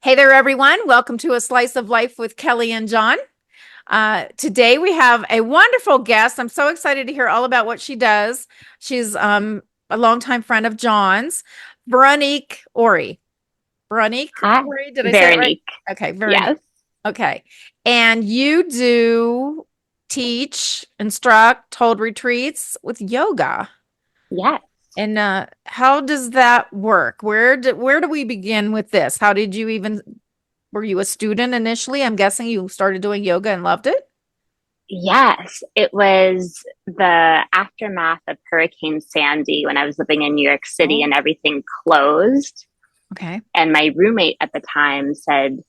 Hey there, everyone. Welcome to A Slice of Life with Kellie and Jon. Today we have a wonderful guest. I'm so excited to hear all about what she does. She's a longtime friend of Jon's, Veronique Ory. Veronique Hi, Ory, did I say it right? Veronique. Okay, Veronique. Yes, Okay. And you do teach, instruct, hold retreats with yoga. yes, And how does that work? Where do we begin with this? How did you even Were you a student initially? I'm guessing you started doing yoga and loved it. yes. It was the aftermath of Hurricane Sandy when I was living in New York City Oh, and everything closed. okay. And my roommate at the time said,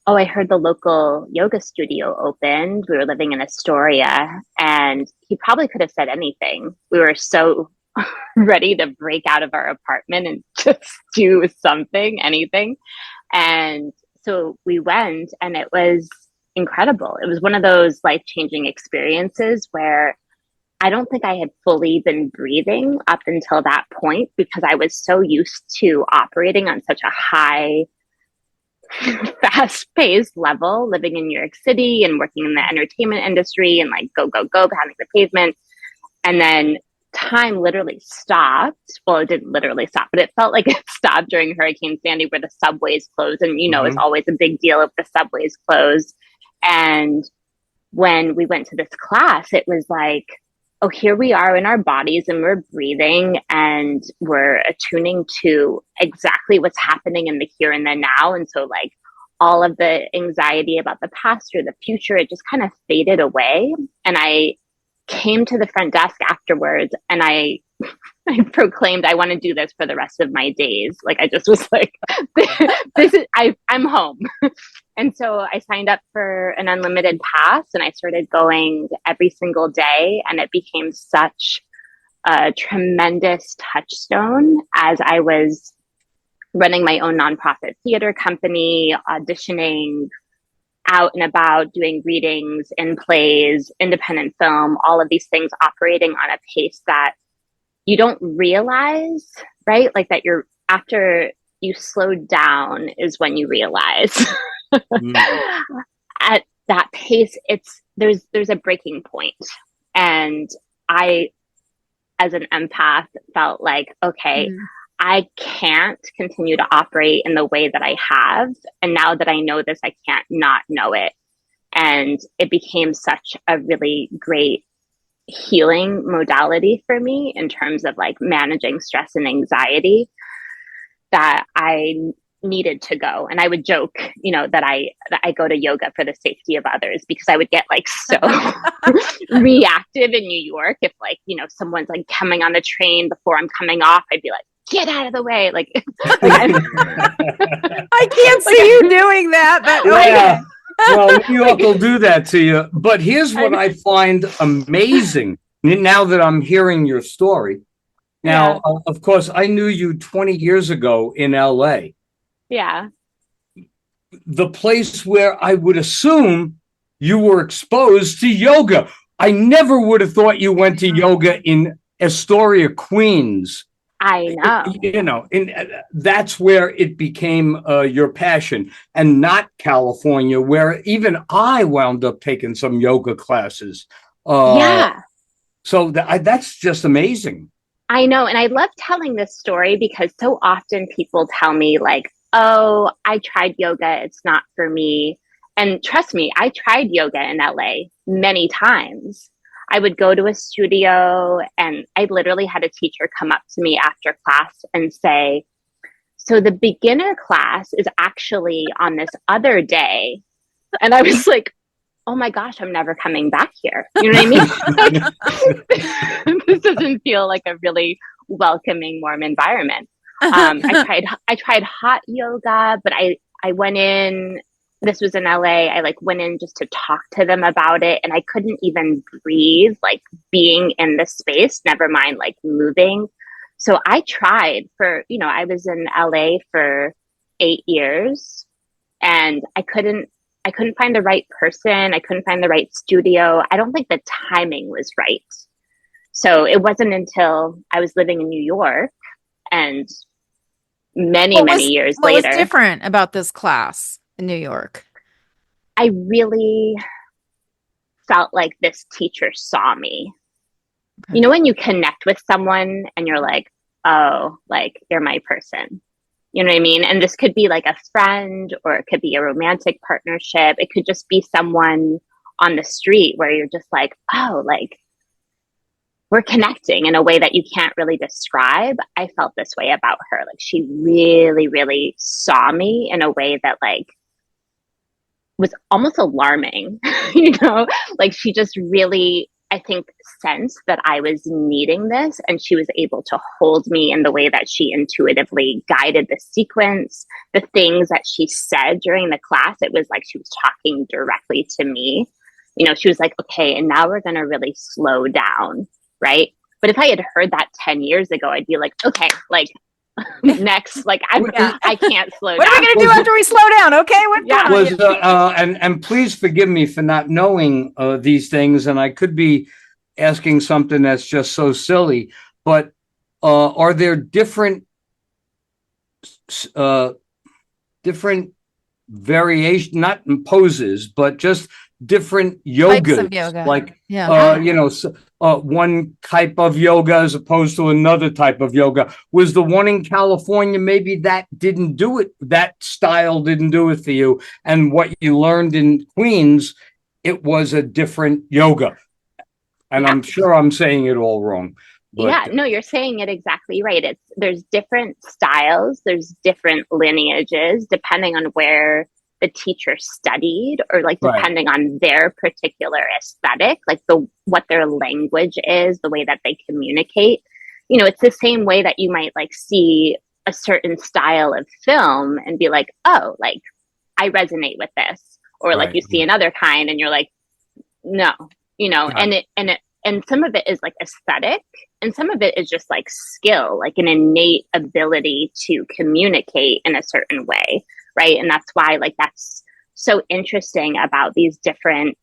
"Oh, I heard the local yoga studio opened." We were living in Astoria, and he probably could have said anything. We were so ready to break out of our apartment and just do something, anything. And so we went, and it was incredible. It was one of those life changing experiences where I don't think I had fully been breathing up until that point because I was so used to operating on such a high, fast paced level, living in New York City and working in the entertainment industry and like go, go, go, pounding the pavement. And then time literally stopped. Well, it didn't literally stop, but it felt like it stopped during Hurricane Sandy where the subways closed. And, it's Hmm. always a big deal if the subways closed. And when we went to this class, it was like, oh, here we are in our bodies and we're breathing and we're attuning to exactly what's happening in the here and the now. And so, like, all of the anxiety about the past or the future, it just kind of faded away. And I came to the front desk afterwards and I proclaimed I want to do this for the rest of my days. Like I just was like, this is I'm home. And so I signed up for an unlimited pass and I started going every single day. And it became such a tremendous touchstone as I was running my own nonprofit theater company, auditioning, out and about doing readings in plays, independent film, all of these things operating on a pace that you don't realize, right? Like that you're after you slow down is when you realize Mm. at that pace there's a breaking point. And I as an empath felt like, okay, Mhm. I can't continue to operate in the way that I have. And now that I know this, I can't not know it. And it became such a really great healing modality for me in terms of like managing stress and anxiety that I needed to go. And I would joke, that I go to yoga for the safety of others because I would get like so reactive in New York if like, someone's like coming on the train before I'm coming off, I'd be like, get out of the way. Like like I'm I can't like see you doing that, but Yeah. okay. Well, New York will like do that to you. But here's what I'm I find amazing now that I'm hearing your story. yeah, Now, of course, I knew you 20 years ago in LA, yeah. the place where I would assume you were exposed to yoga. I never would have thought you went to yoga in Astoria, Queens. I know. And that's where it became your passion, and not California, where even I wound up taking some yoga classes. Uh, Yeah. that's just amazing. I know. And I love telling this story because so often people tell me, like, oh, I tried yoga. It's not for me. And trust me, I tried yoga in LA many times. I would go to a studio and I literally had a teacher come up to me after class and say, so the beginner class is actually on this other day. And I was like, oh my gosh, I'm never coming back here. You know what I mean? Like, this doesn't feel like a really welcoming, warm environment. I tried hot yoga, but I went in. This was in LA. I like went in just to talk to them about it, and I couldn't even breathe, like being in the space. Never mind, like moving. So I tried for, I was in LA for 8 years, and I couldn't find the right person. I couldn't find the right studio. I don't think the timing was right. So it wasn't until I was living in New York and many years what was later. different about this class in New York? I really felt like this teacher saw me. Okay. You know, when you connect with someone and you're like, oh, like you're my person. You know what I mean? And this could be like a friend, or it could be a romantic partnership. It could just be someone on the street where you're just like, oh, like we're connecting in a way that you can't really describe. I felt this way about her. Like she really, really saw me in a way that like was almost alarming, you know, like she just really, I think, sensed that I was needing this, and she was able to hold me in the way that she intuitively guided the sequence, the things that she said during the class. It was like she was talking directly to me. You know, she was like, okay, and now we're going to really slow down, right? But if I had heard that 10 years ago, I'd be like, okay, like next, like I can't slow What down. are we going to do after we slow down? Okay, what's Yeah. going on? And please forgive me for not knowing these things, and I could be asking something that's just so silly, but are there different different variation, not poses, but just different Types yogas, of yoga. like Yeah. you know, one type of yoga as opposed to another type of yoga? Was the one in California, maybe that didn't do it, that style didn't do it for you, and what you learned in Queens, it was a different yoga? And Yeah. I'm sure I'm saying it all wrong, Yeah, but no, you're saying it exactly right. There's different styles, there's different lineages depending on where the teacher studied, or like right, depending on their particular aesthetic, like what their language is, the way that they communicate. You know, it's the same way that you might like see a certain style of film and be like, oh, like I resonate with this. Or like right, you see another kind and you're like, no, you know, got it. and some of it is like aesthetic, and some of it is just like skill, like an innate ability to communicate in a certain way, right? And that's why like that's so interesting about these different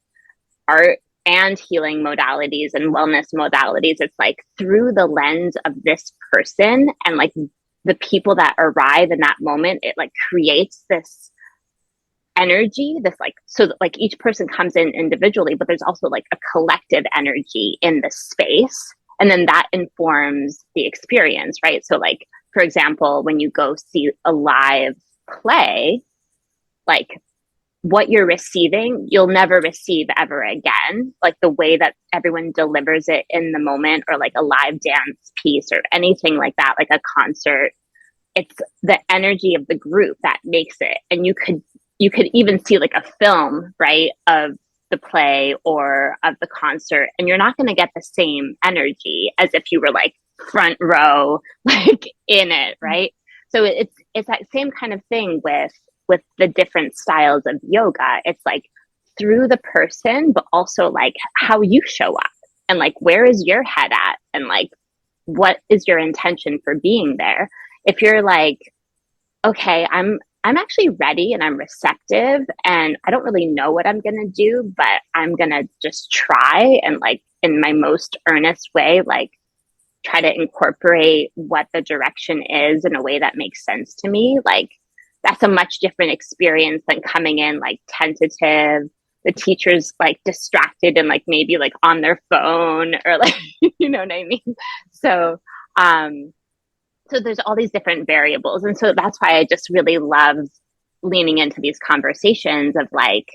art and healing modalities and wellness modalities. It's like through the lens of this person and like the people that arrive in that moment, it like creates this energy, this like, so that like each person comes in individually, but there's also like a collective energy in the space, and then that informs the experience, right? So like, for example, when you go see a live play, like what you're receiving, you'll never receive ever again. Like the way that everyone delivers it in the moment, or like a live dance piece or anything like that, like a concert, it's the energy of the group that makes it. And you could even see like a film, right, of the play or of the concert, and you're not going to get the same energy as if you were like front row, like in it, right? So it's that same kind of thing with the different styles of yoga. It's like through the person, but also like how you show up, and like where is your head at, and like what is your intention for being there. If you're like, okay, I'm actually ready and I'm receptive and I don't really know what I'm going to do, but I'm going to just try and like in my most earnest way, like try to incorporate what the direction is in a way that makes sense to me. Like that's a much different experience than coming in like tentative, the teacher's like distracted and like maybe like on their phone, or like, you know what I mean? So, so there's all these different variables. And so that's why I just really love leaning into these conversations of like,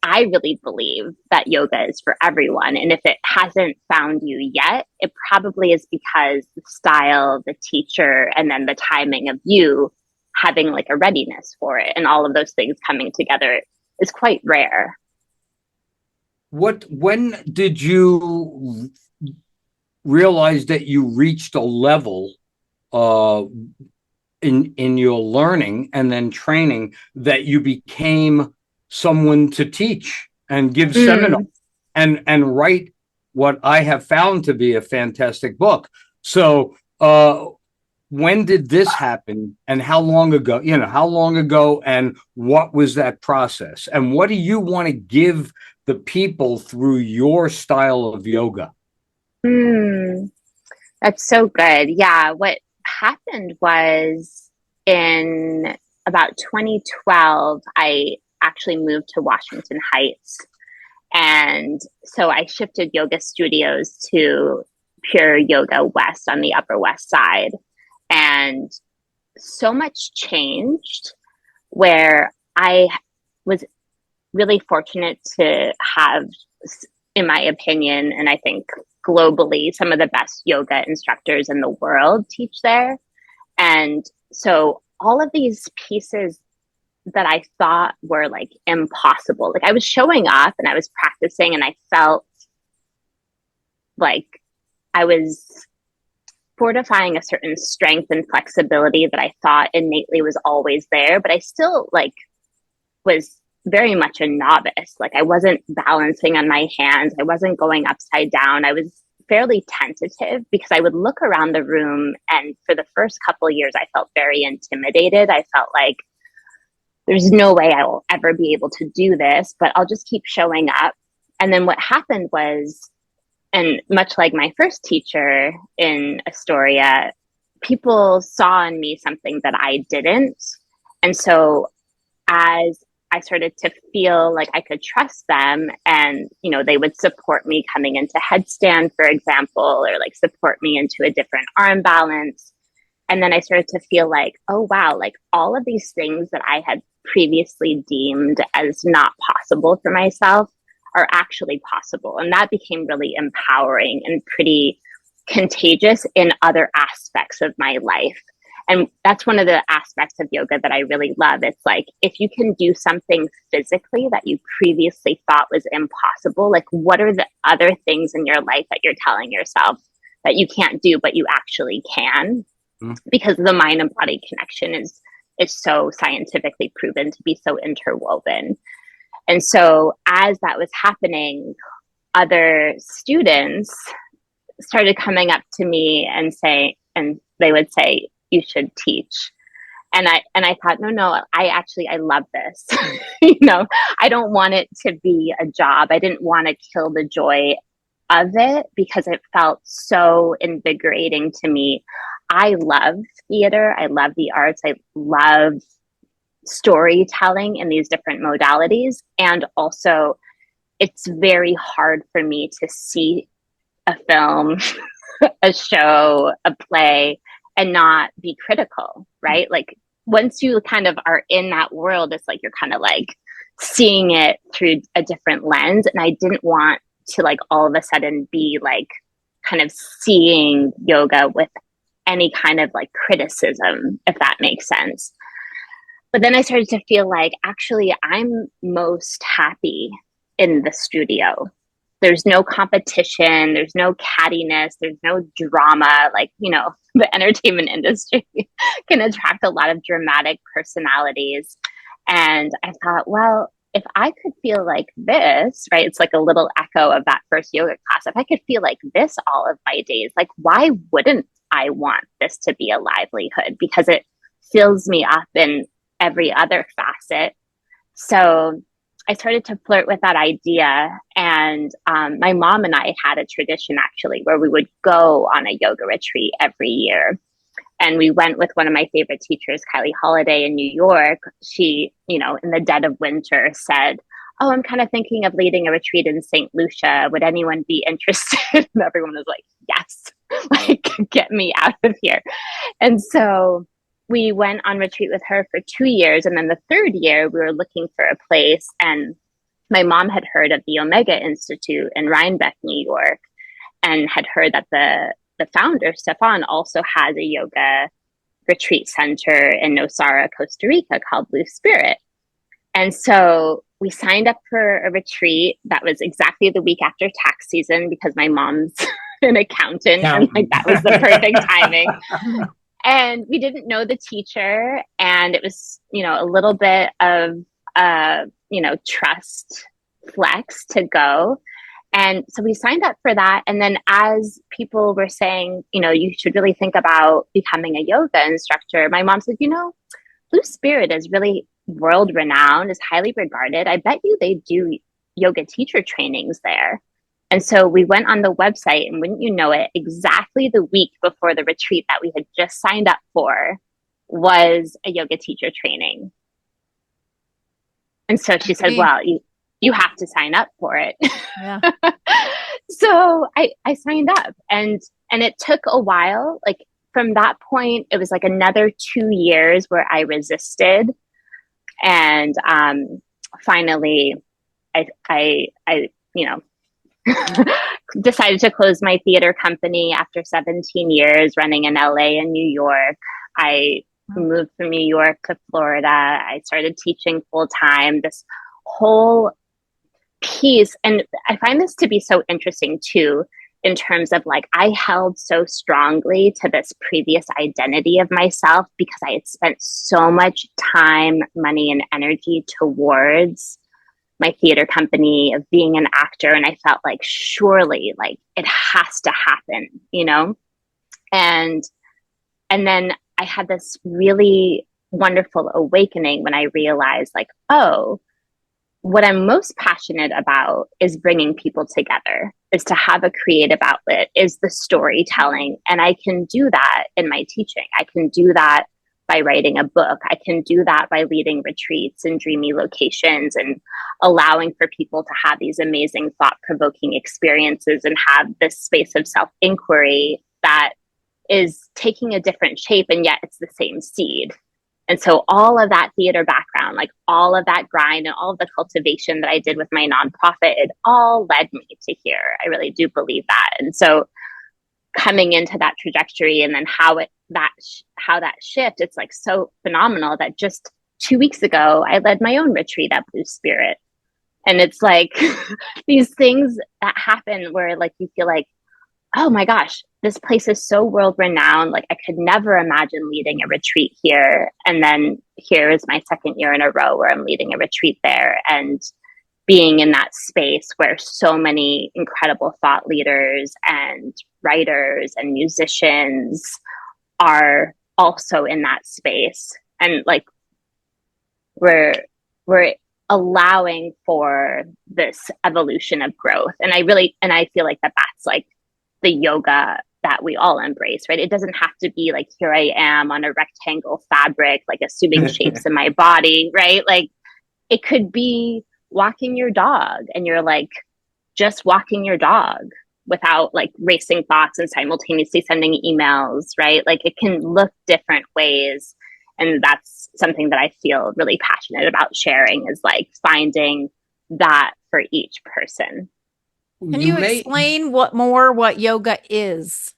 I really believe that yoga is for everyone. And if it hasn't found you yet, it probably is because the style, the teacher, and then the timing of you having like a readiness for it, and all of those things coming together is quite rare. When did you realize that you reached a level uh, in your learning and then training that you became someone to teach and give seminars and write what I have found to be a fantastic book? So when did this happen, and how long ago? You know, how long ago, and what was that process? And what do you want to give the people through your style of yoga? Mm, that's so good. Yeah. What happened was in about 2012, I actually moved to Washington Heights. And so I shifted yoga studios to Pure Yoga West on the Upper West Side. And so much changed where I was really fortunate to have, in my opinion, and I think globally, some of the best yoga instructors in the world teach there. And so all of these pieces that I thought were like impossible, like I was showing up and I was practicing and I felt like I was fortifying a certain strength and flexibility that I thought innately was always there, but I still like was very much a novice. Like I wasn't balancing on my hands. I wasn't going upside down. I was fairly tentative because I would look around the room, and for the first couple of years, I felt very intimidated. I felt like there's no way I will ever be able to do this, but I'll just keep showing up. And then what happened was, and much like my first teacher in Astoria, people saw in me something that I didn't. And so as I started to feel like I could trust them, and, you know, they would support me coming into headstand, for example, or like support me into a different arm balance. And then I started to feel like, oh, wow, like all of these things that I had previously deemed as not possible for myself are actually possible. And that became really empowering and pretty contagious in other aspects of my life. And that's one of the aspects of yoga that I really love. It's like, if you can do something physically that you previously thought was impossible, like what are the other things in your life that you're telling yourself that you can't do, but you actually can? Because the mind and body connection is so scientifically proven to be so interwoven. And so as that was happening, other students started coming up to me and they would say, you should teach. And I thought, no, I love this. You know, I don't want it to be a job. I didn't want to kill the joy of it because it felt so invigorating to me. I love theater. I love the arts. I love storytelling in these different modalities. And also, it's very hard for me to see a film, a show, a play, and not be critical, right? Like once you kind of are in that world, it's like you're kind of like seeing it through a different lens. And I didn't want to like all of a sudden be like kind of seeing yoga with any kind of like criticism, if that makes sense. But then I started to feel like actually I'm most happy in the studio. There's no competition, there's no cattiness, there's no drama. Like, you know, the entertainment industry can attract a lot of dramatic personalities. And I thought, well, if I could feel like this, right? It's like a little echo of that first yoga class. If I could feel like this all of my days, like why wouldn't I want this to be a livelihood? Because it fills me up in every other facet. So I started to flirt with that idea. And my mom and I had a tradition actually where we would go on a yoga retreat every year. And we went with one of my favorite teachers, Kylie Holiday in New York. She, you know, in the dead of winter said, oh, I'm kind of thinking of leading a retreat in St. Lucia. Would anyone be interested? And everyone was like, yes, like get me out of here. And so we went on retreat with her for 2 years. And then the third year, we were looking for a place. And my mom had heard of the Omega Institute in Rhinebeck, New York, and had heard that the founder, Stefan, also has a yoga retreat center in Nosara, Costa Rica called Blue Spirit. And so we signed up for a retreat that was exactly the week after tax season because my mom's an accountant and like that was the perfect timing. And we didn't know the teacher, and it was, you know, a little bit of, you know, trust flex to go. And so we signed up for that. And then as people were saying, you know, you should really think about becoming a yoga instructor, my mom said, you know, Blue Spirit is really world renowned, is highly regarded. I bet you they do yoga teacher trainings there. And so we went on the website, and wouldn't you know it, exactly the week before the retreat that we had just signed up for, was a yoga teacher training. And so she said, Me. well, you have to sign up for it. Yeah. So I signed up, and it took a while. Like from that point, it was like another 2 years where I resisted. And finally I decided to close my theater company after 17 years running in LA and New York. I moved from New York to Florida. I started teaching full time. This whole piece, and I find this to be so interesting too, in terms of like, I held so strongly to this previous identity of myself because I had spent so much time, money, and energy towards my theater company of being an actor. And I felt like, surely, like, it has to happen, you know? And then I had this really wonderful awakening when I realized, like, oh, what I'm most passionate about is bringing people together, is to have a creative outlet, is the storytelling. And I can do that in my teaching. I can do that by writing a book. I can do that by leading retreats in dreamy locations and allowing for people to have these amazing thought-provoking experiences and have this space of self-inquiry that is taking a different shape, and yet it's the same seed. And so all of that theater background, like all of that grind and all of the cultivation that I did with my nonprofit, it all led me to here. I really do believe that. And so coming into that trajectory, and then how that shift, it's like so phenomenal that just 2 weeks ago, I led my own retreat at Blue Spirit. And it's like these things that happen where like you feel like, oh my gosh, this place is so world renowned. Like I could never imagine leading a retreat here. And then here is my second year in a row where I'm leading a retreat there, and being in that space where so many incredible thought leaders and writers and musicians are also in that space. And like we're allowing for this evolution of growth. And I feel like that's like the yoga that we all embrace, right? It doesn't have to be like, here I am on a rectangle fabric, like assuming shapes in my body, right? Like it could be walking your dog, and you're like just walking your dog without like racing thoughts and simultaneously sending emails, right? Like it can look different ways. And that's something that I feel really passionate about sharing, is like finding that for each person. Can you explain what yoga is?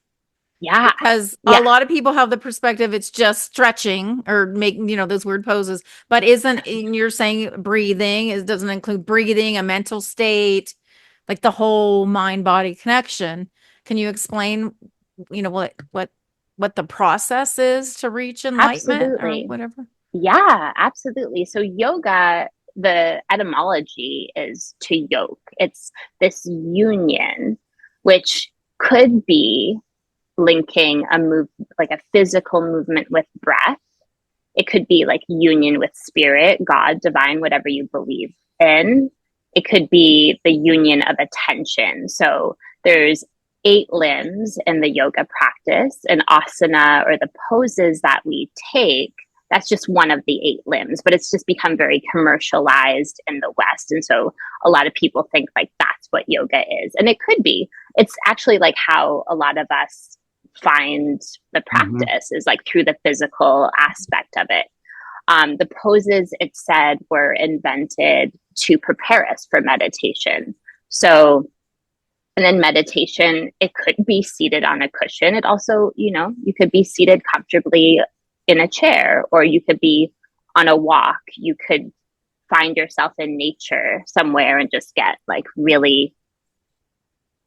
Yeah. Because a lot of people have the perspective it's just stretching or making, those weird poses, but you're saying breathing, it doesn't include breathing, a mental state, like the whole mind body connection. Can you explain, what the process is to reach enlightenment or whatever? Yeah, absolutely. So yoga, the etymology is to yoke. It's this union, which could be linking like a physical movement with breath. It could be like union with spirit, God, divine, whatever you believe in. It could be the union of attention. So there's 8 limbs in the yoga practice, and asana, or the poses that we take, that's just one of the 8 limbs, but it's just become very commercialized in the West. And so a lot of people think like that's what yoga is. And it could be. It's actually like how a lot of us find the practice, is like through the physical aspect of it. The poses, it said, were invented to prepare us for meditation. So, and then meditation, it could be seated on a cushion. It also, you could be seated comfortably in a chair, or you could be on a walk. You could find yourself in nature somewhere and just get like really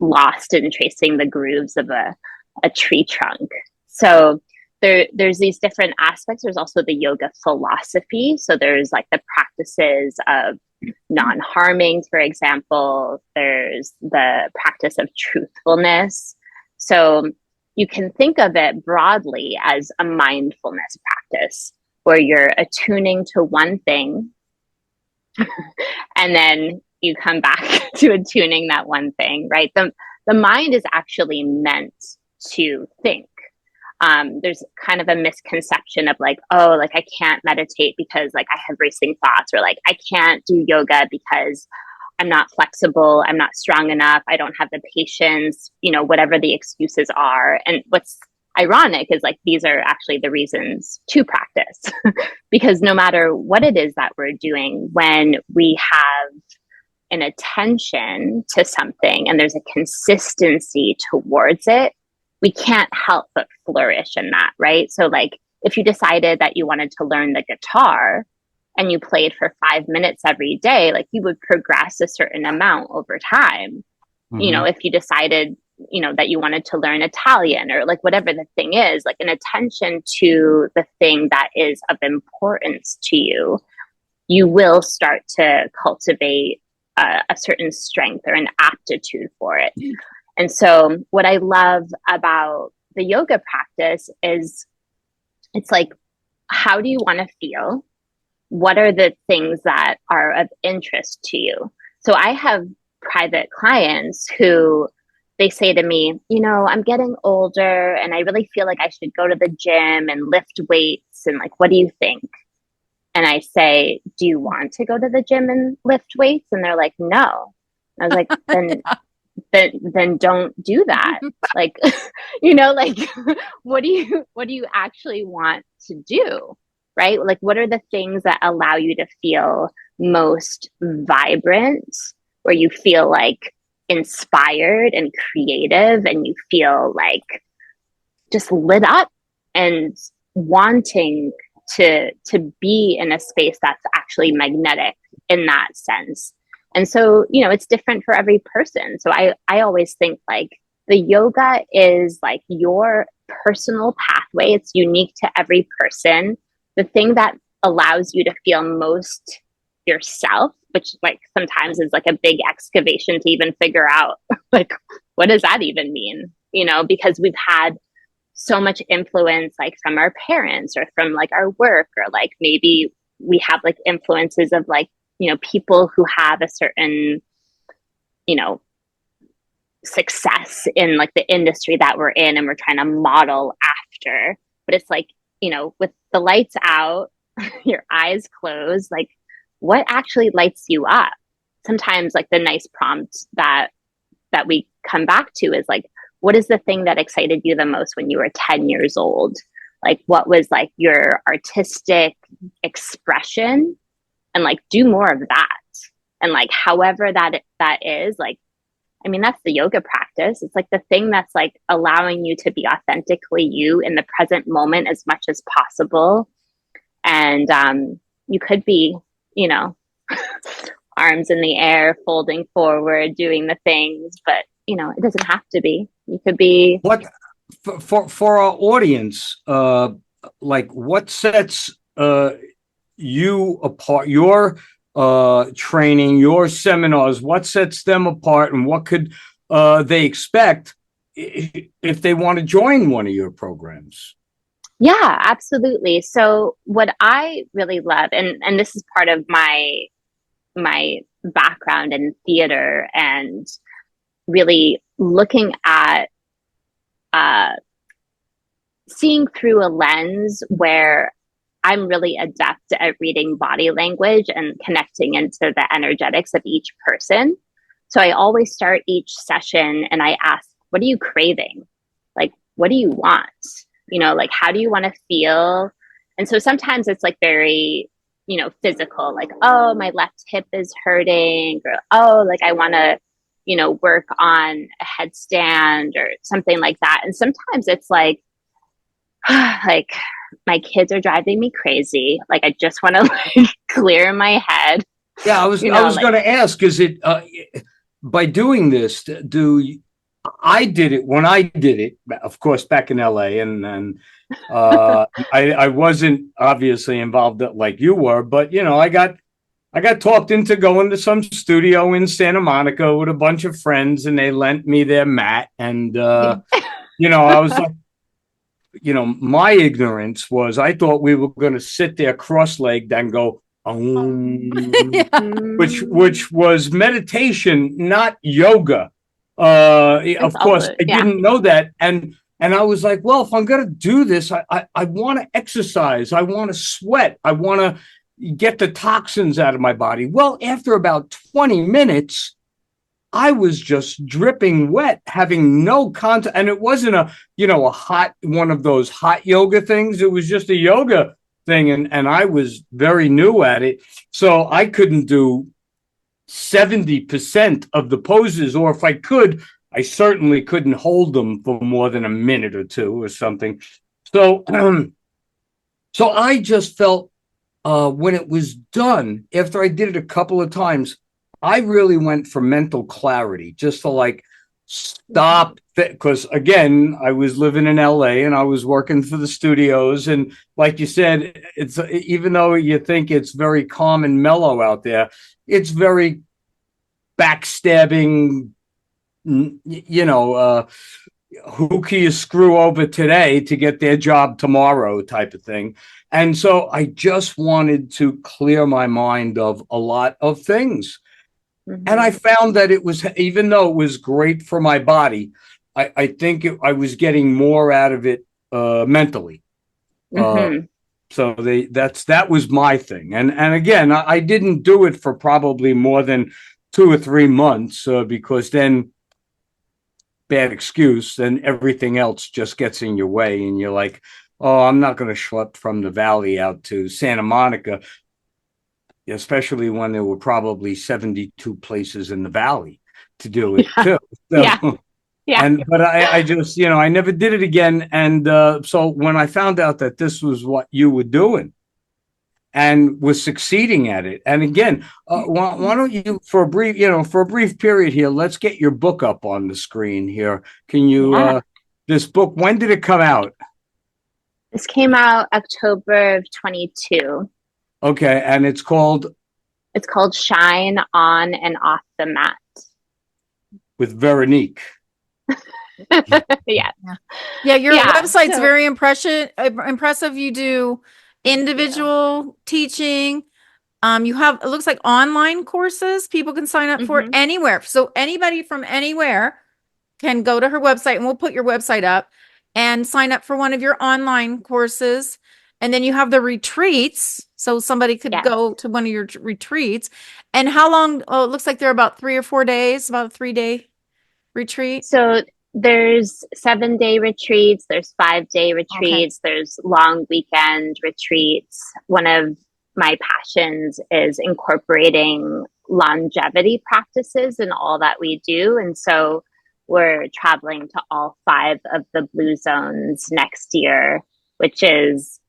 lost in tracing the grooves of a tree trunk. So there's these different aspects. There's also the yoga philosophy. So there's like the practices of non-harming, for example. There's the practice of truthfulness. So you can think of it broadly as a mindfulness practice where you're attuning to one thing and then you come back to attuning that one thing, right? The mind is actually meant to think. there's kind of a misconception of like, oh, like I can't meditate because like I have racing thoughts, or like I can't do yoga because I'm not flexible, I'm not strong enough, I don't have the patience, whatever the excuses are. And what's ironic is like these are actually the reasons to practice because no matter what it is that we're doing, when we have an attention to something and there's a consistency towards it, we can't help but flourish in that, right? So like if you decided that you wanted to learn the guitar and you played for 5 minutes every day, like you would progress a certain amount over time. Mm-hmm. If you decided, that you wanted to learn Italian or like whatever the thing is, like an attention to the thing that is of importance to you, you will start to cultivate a certain strength or an aptitude for it. And so what I love about the yoga practice is it's like, how do you want to feel? What are the things that are of interest to you? So I have private clients who they say to me, I'm getting older and I really feel like I should go to the gym and lift weights. And like, what do you think? And I say, do you want to go to the gym and lift weights? And they're like, no. I was like, then don't do that. Like, like what do you actually want to do? Right? Like, what are the things that allow you to feel most vibrant, where you feel like inspired and creative and you feel like just lit up and wanting to be in a space that's actually magnetic in that sense. And so, it's different for every person. So I always think like the yoga is like your personal pathway. It's unique to every person. The thing that allows you to feel most yourself, which like sometimes is like a big excavation to even figure out like, what does that even mean? Because we've had so much influence like from our parents or from like our work, or like maybe we have like influences of like, people who have a certain, success in like the industry that we're in and we're trying to model after. But it's like, with the lights out, your eyes closed, like what actually lights you up? Sometimes like the nice prompt that we come back to is like, what is the thing that excited you the most when you were 10 years old? Like, what was like your artistic expression? And like, do more of that. And like, however that is, like, I mean, that's the yoga practice. It's like the thing that's like allowing you to be authentically you in the present moment as much as possible. And you could be, arms in the air, folding forward, doing the things, but it doesn't have to be. You could be. What for our audience, like what sets you apart, your training, your seminars, what sets them apart, and what could they expect if they want to join one of your programs? Yeah, absolutely. So what I really love, and this is part of my background in theater and really looking at seeing through a lens where I'm really adept at reading body language and connecting into the energetics of each person. So I always start each session and I ask, what are you craving? Like, what do you want? Like, how do you want to feel? And so sometimes it's like very, physical, like, oh, my left hip is hurting, or, oh, like I want to, work on a headstand or something like that. And sometimes it's like my kids are driving me crazy. Like, I just want to like clear my head. Yeah, I was going to ask, is it by doing this, I did it when I did it, of course, back in LA, and I wasn't obviously involved like you were, but I got talked into going to some studio in Santa Monica with a bunch of friends, and they lent me their mat, and I was like, my ignorance was I thought we were going to sit there cross-legged and go, Yeah. which was meditation, not yoga. Of course, I didn't know that, and And I was like, well, if I'm going to do this, I want to exercise. I want to sweat. I want to get the toxins out of my body. Well, after about 20 minutes, I was just dripping wet, having no contact. And it wasn't a hot, one of those hot yoga things. It was just a yoga thing. And I was very new at it. So I couldn't do 70% of the poses, or if I could, I certainly couldn't hold them for more than a minute or two or something. So, so I just felt when it was done, after I did it a couple of times, I really went for mental clarity, just to like stop. Because again, I was living in LA and I was working for the studios. And like you said, it's even though you think it's very calm and mellow out there, it's very backstabbing, who can you screw over today to get their job tomorrow type of thing. And so I just wanted to clear my mind of a lot of things. Mm-hmm. And I found that it was, even though it was great for my body, I think I was getting more out of it mentally. Mm-hmm. So that was my thing. And again, I didn't do it for probably more than 2 or 3 months because then, bad excuse, then everything else just gets in your way and you're like, oh, I'm not going to schlep from the valley out to Santa Monica, especially when there were probably 72 places in the valley to do it too. So, yeah. But I just, I never did it again. And so when I found out that this was what you were doing and was succeeding at it, and again, why don't you, for a brief period here, let's get your book up on the screen here. Can you, this book, when did it come out? This came out October of 22. Okay, and it's called Shine On and Off the Mat. With Veronique. Yeah. Yeah, your website's very impressive. You do individual teaching. You have, it looks like online courses people can sign up for anywhere. So anybody from anywhere can go to her website, and we'll put your website up and sign up for one of your online courses. And then you have the retreats. So somebody could go to one of your retreats. And how long? Oh, it looks like they're about 3 or 4 days, about a 3-day retreat. So there's 7-day retreats, there's 5-day retreats, there's long weekend retreats. One of my passions is incorporating longevity practices in all that we do. And so we're traveling to all 5 of the blue zones next year, which is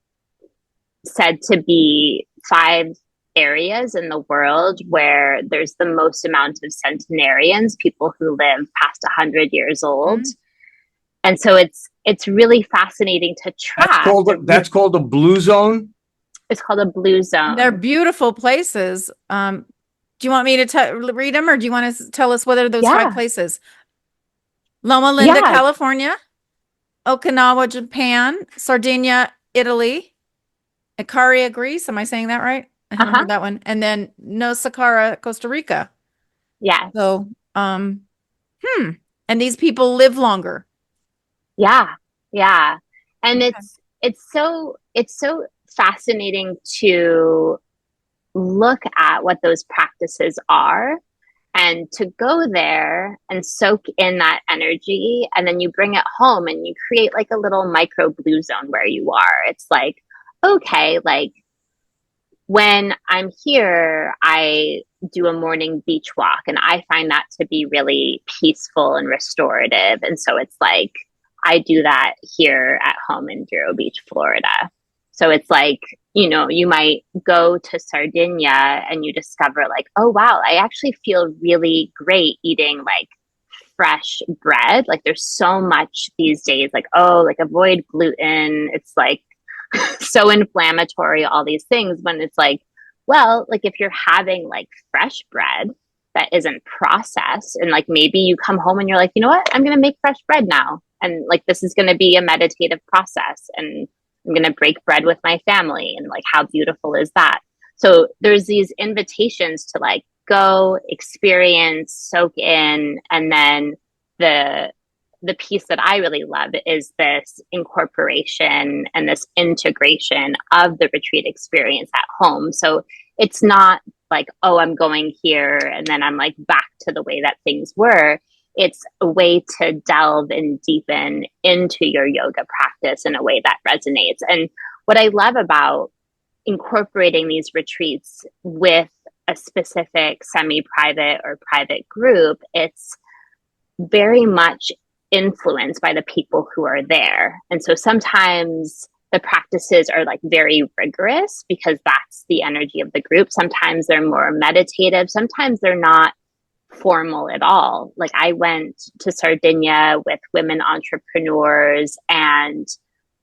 said to be 5 areas in the world where there's the most amount of centenarians, people who live past 100 years old. And so it's really fascinating to track. That's called a blue zone? It's called a blue zone. They're beautiful places. Do you want me to read them, or do you want to tell us whether those 5 places? Loma Linda, California, Okinawa, Japan, Sardinia, Italy, Icaria, Greece. Am I saying that right? I haven't heard that one. And then Nosakara, Costa Rica. Yeah. So, and these people live longer. Yeah. Yeah. And it's so fascinating to look at what those practices are and to go there and soak in that energy. And then you bring it home and you create like a little micro blue zone where you are. It's like, okay, like, when I'm here, I do a morning beach walk, and I find that to be really peaceful and restorative. And so it's like, I do that here at home in Vero Beach, Florida. So it's like, you might go to Sardinia and you discover like, oh, wow, I actually feel really great eating like fresh bread. Like there's so much these days, like, oh, like avoid gluten. It's like, so inflammatory, all these things, when it's like, well, like if you're having like fresh bread that isn't processed, and like maybe you come home and you're like, you know what, I'm going to make fresh bread now. And like, this is going to be a meditative process, and I'm going to break bread with my family. And like, how beautiful is that? So there's these invitations to like go experience, soak in, and then the the piece that I really love is this incorporation and this integration of the retreat experience at home. So it's not like, oh, I'm going here and then I'm like back to the way that things were. It's a way to delve and deepen into your yoga practice in a way that resonates. And what I love about incorporating these retreats with a specific semi-private or private group, it's very much influenced by the people who are there. And so sometimes the practices are like very rigorous because that's the energy of the group. Sometimes they're more meditative. Sometimes they're not formal at all. Like I went to Sardinia with women entrepreneurs and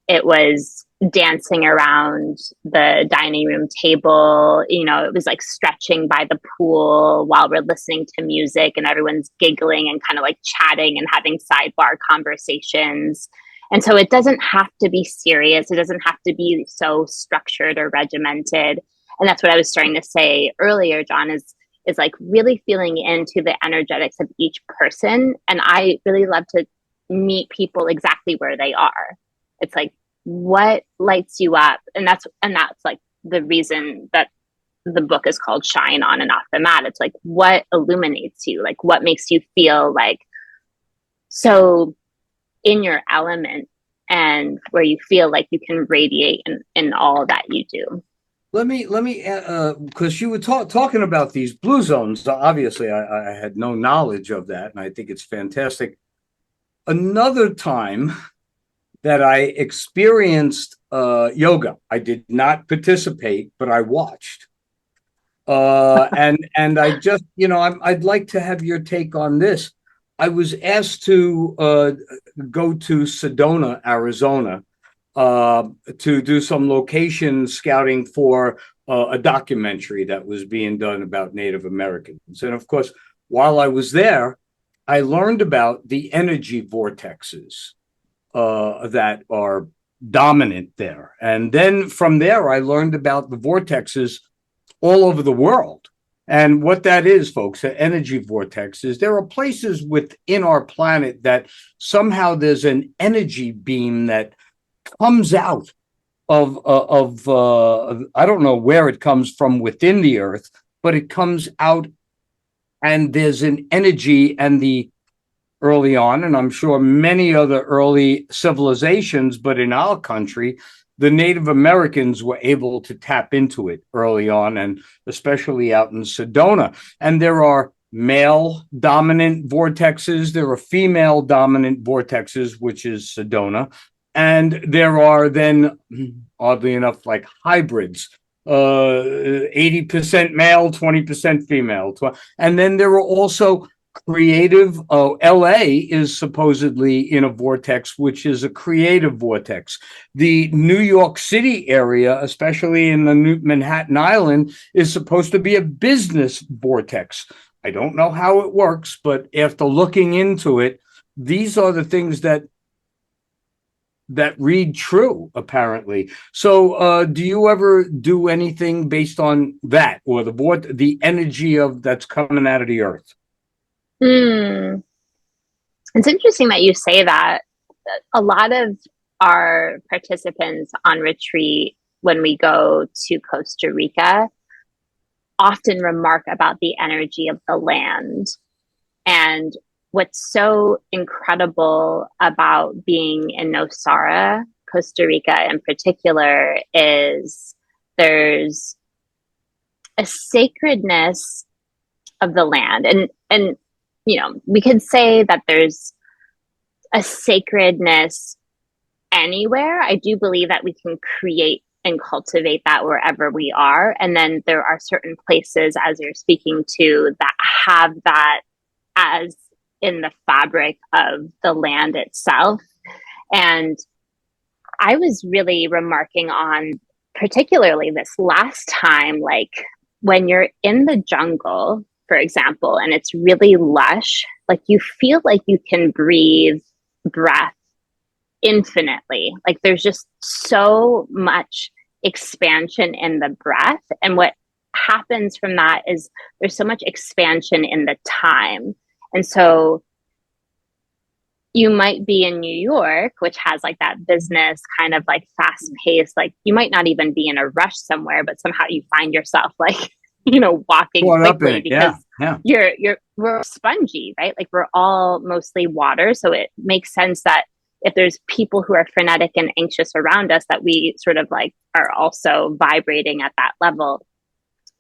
it was dancing around the dining room table. You know, it was like stretching by the pool while we're listening to music and everyone's giggling and kind of like chatting and having sidebar conversations. And so it doesn't have to be serious. It doesn't have to be so structured or regimented. And that's what I was starting to say earlier, Jon, is like really feeling into the energetics of each person. And I really love to meet people exactly where they are. It's like, what lights you up? And that's like the reason that the book is called Shine On and Off the Mat. It's like, what illuminates you? Like, what makes you feel like so in your element and where you feel like you can radiate in all that you do. Let me, because you were talking about these blue zones. Obviously, I had no knowledge of that, and I think it's fantastic. Another time that I experienced yoga, I did not participate, but I watched. And I just, I'd like to have your take on this. I was asked to go to Sedona, Arizona, to do some location scouting for a documentary that was being done about Native Americans. And of course, while I was there, I learned about the energy vortexes that are dominant there. And then from there, I learned about the vortexes all over the world. And what that is, folks, an energy vortex is there are places within our planet that somehow there's an energy beam that comes out of I don't know where it comes from within the earth, but it comes out and there's an energy and the early on, and I'm sure many other early civilizations, but in our country, the Native Americans were able to tap into it early on, and especially out in Sedona. And there are male dominant vortexes, there are female dominant vortexes, which is Sedona. And there are then, oddly enough, like hybrids, 80% male, 20% female. And then there are also creative. LA is supposedly in a vortex, which is a creative vortex. The New York City area, especially in the New Manhattan Island, is supposed to be a business vortex. I don't know how it works, but after looking into it, these are the things that read true, apparently. So do you ever do anything based on that, or the energy of that's coming out of the earth? It's interesting that you say that. A lot of our participants on retreat, when we go to Costa Rica, often remark about the energy of the land. And what's so incredible about being in Nosara, Costa Rica in particular, is there's a sacredness of the land. And we could say that there's a sacredness anywhere. I do believe that we can create and cultivate that wherever we are. And then there are certain places, as you're speaking to, that have that as in the fabric of the land itself. And I was really remarking on, particularly this last time, like when you're in the jungle, for example, and it's really lush, like you feel like you can breathe breath infinitely. Like there's just so much expansion in the breath. And what happens from that is there's so much expansion in the time. And so you might be in New York, which has like that business kind of like fast paced, like you might not even be in a rush somewhere, but somehow you find yourself like, walking Caught up in quickly it. because Yeah. Yeah. we're spongy, right? Like we're all mostly water. So it makes sense that if there's people who are frenetic and anxious around us, that we sort of like are also vibrating at that level.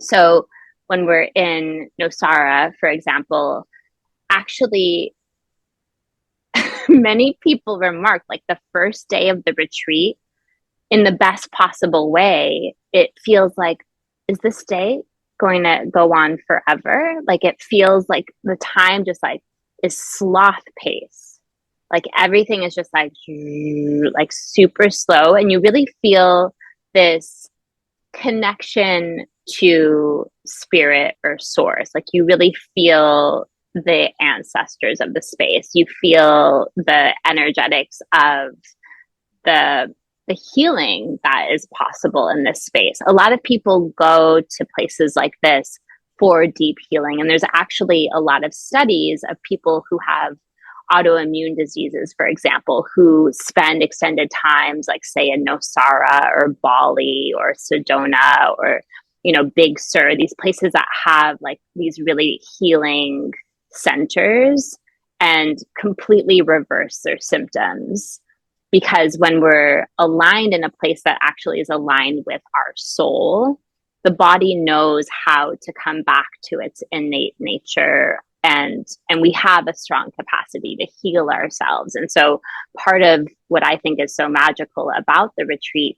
So when we're in Nosara, for example, actually many people remarked like the first day of the retreat, in the best possible way, it feels like, is this day going to go on forever? Like it feels like the time just like is sloth pace. Like everything is just like super slow. And you really feel this connection to spirit or source. Like you really feel the ancestors of the space. You feel the energetics of the the healing that is possible in this space. A lot of people go to places like this for deep healing, and there's actually a lot of studies of people who have autoimmune diseases, for example, who spend extended times, like say in Nosara or Bali or Sedona or Big Sur, these places that have like these really healing centers and completely reverse their symptoms. Because when we're aligned in a place that actually is aligned with our soul, the body knows how to come back to its innate nature, and we have a strong capacity to heal ourselves. And so part of what I think is so magical about the retreat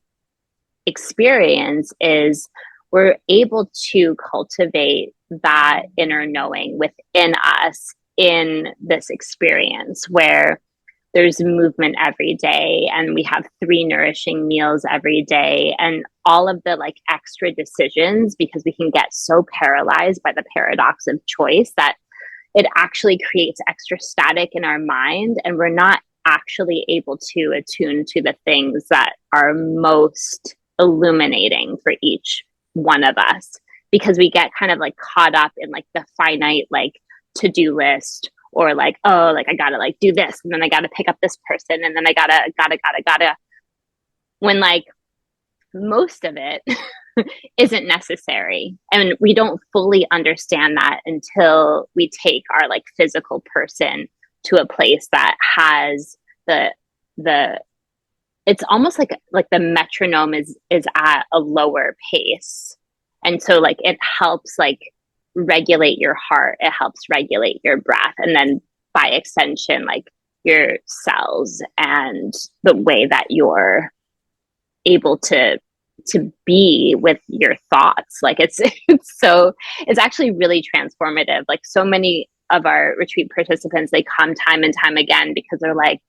experience is we're able to cultivate that inner knowing within us in this experience where there's movement every day and we have 3 nourishing meals every day, and all of the like extra decisions, because we can get so paralyzed by the paradox of choice that it actually creates extra static in our mind, and we're not actually able to attune to the things that are most illuminating for each one of us, because we get kind of like caught up in like the finite like to-do list, or like, oh, like I gotta like do this, and then I gotta pick up this person, and then I gotta, when like most of it isn't necessary. And we don't fully understand that until we take our like physical person to a place that has the it's almost like the metronome is at a lower pace. And so like it helps like regulate your heart, it helps regulate your breath, and then by extension like your cells and the way that you're able to be with your thoughts. Like it's actually really transformative. Like so many of our retreat participants, they come time and time again because they're like,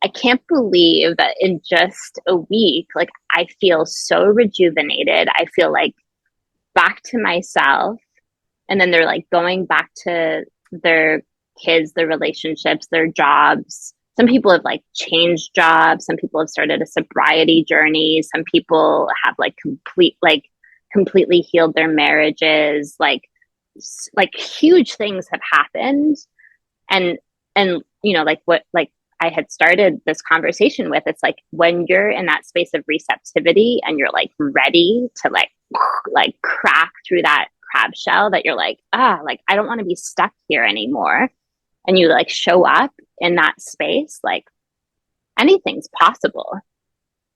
I can't believe that in just a week, like I feel so rejuvenated, I feel like back to myself. And then they're like going back to their kids, their relationships, their jobs. Some people have like changed jobs. Some people have started a sobriety journey. Some people have like completely healed their marriages. Like huge things have happened. And like what like I had started this conversation with, it's like when you're in that space of receptivity and you're like ready to like crack through that crab shell, that you're like, like I don't want to be stuck here anymore, and you like show up in that space, like anything's possible,